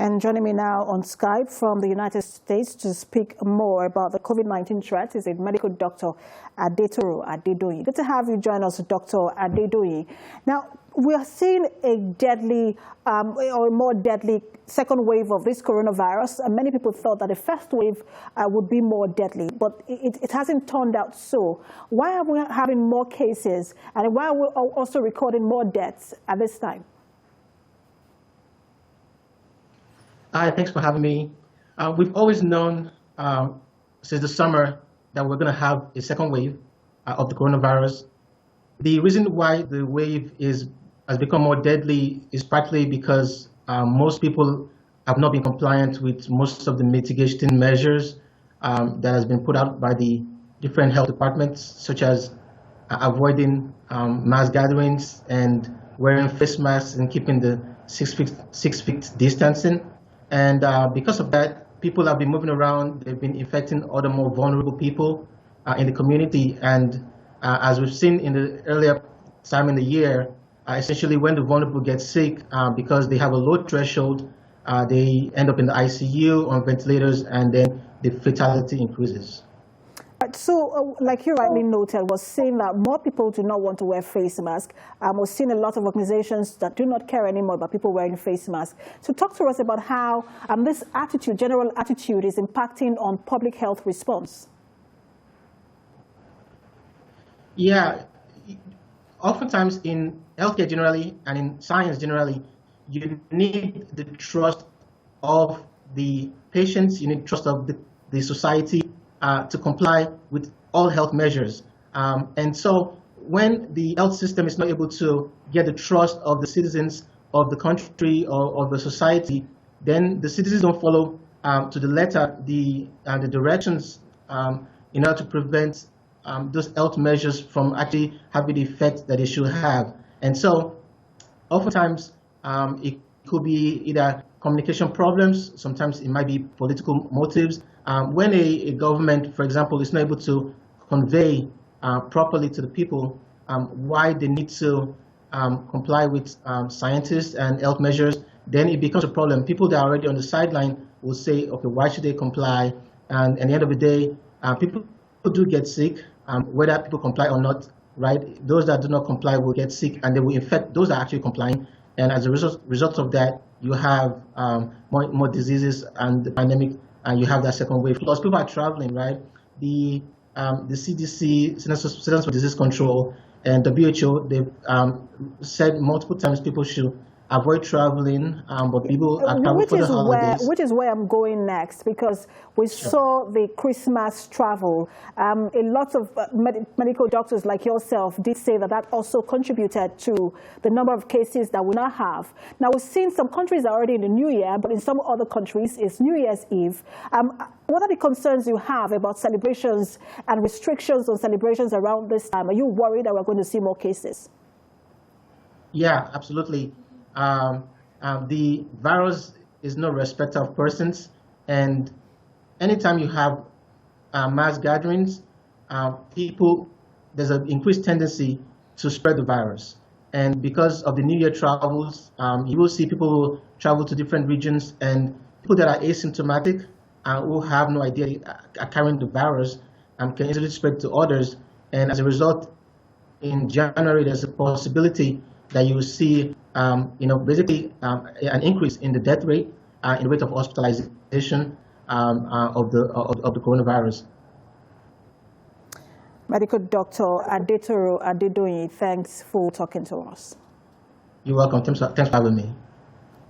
And joining me now on Skype from the United States to speak more about the COVID-19 threat is a medical doctor, Adetoro Adedoyin. Good to have you join us, Dr. Adedoyin. Now, we are seeing a deadly or a more deadly second wave of this coronavirus. And many people thought that the first wave would be more deadly, but it hasn't turned out so. Why are we having more cases, and why are we also recording more deaths at this time? Hi, thanks for having me. We've always known since the summer that we're going to have a second wave of the coronavirus. The reason why the wave has become more deadly is partly because most people have not been compliant with most of the mitigation measures that has been put out by the different health departments, such as avoiding mass gatherings and wearing face masks and keeping the 6 feet distancing. And because of that, people have been moving around. They've been infecting other more vulnerable people in the community. And as we've seen in the earlier time in the year, essentially when the vulnerable get sick, because they have a low threshold, they end up in the ICU on ventilators, and then the fatality increases. So, like you rightly noted, was saying that more people do not want to wear face masks. We're seeing a lot of organizations that do not care anymore about people wearing face masks. So talk to us about how this attitude, general attitude, is impacting on public health response. Yeah, oftentimes in healthcare generally and in science generally, you need the trust of the patients, you need trust of the society to comply with all health measures. And so when the health system is not able to get the trust of the citizens of the country or of the society, then the citizens don't follow to the letter the directions in order to prevent those health measures from actually having the effect that they should have. And so oftentimes it could be either communication problems, sometimes it might be political motives. When a government, for example, is not able to convey properly to the people why they need to comply with scientists and health measures, then it becomes a problem. People that are already on the sideline will say, okay, why should they comply? And at the end of the day, people do get sick, whether people comply or not, right? Those that do not comply will get sick, and they will infect those that are actually complying. And as a result of that, you have more diseases and the pandemic, and you have that second wave. Plus, people are traveling, right? The CDC, Centers for Disease Control, and WHO, they've said multiple times people should avoid traveling, but people are traveling for the holidays. Which is where I'm going next, because we saw the Christmas travel. A lot of medical doctors like yourself did say that that also contributed to the number of cases that we now have. Now, we've seen some countries are already in the New Year, but in some other countries, it's New Year's Eve. What are the concerns you have about celebrations and restrictions on celebrations around this time? Are you worried that we're going to see more cases? Yeah, absolutely. The virus is no respecter of persons, and anytime you have mass gatherings, there's an increased tendency to spread the virus. And because of the New Year travels, you will see people who travel to different regions, and people that are asymptomatic who have no idea are carrying the virus can easily spread to others. And as a result, in January, there's a possibility that you will see, basically an increase in the death rate, in the rate of hospitalization of the coronavirus. Medical Doctor Adetoro Adedoyin, thanks for talking to us. You're welcome. Thanks for having me.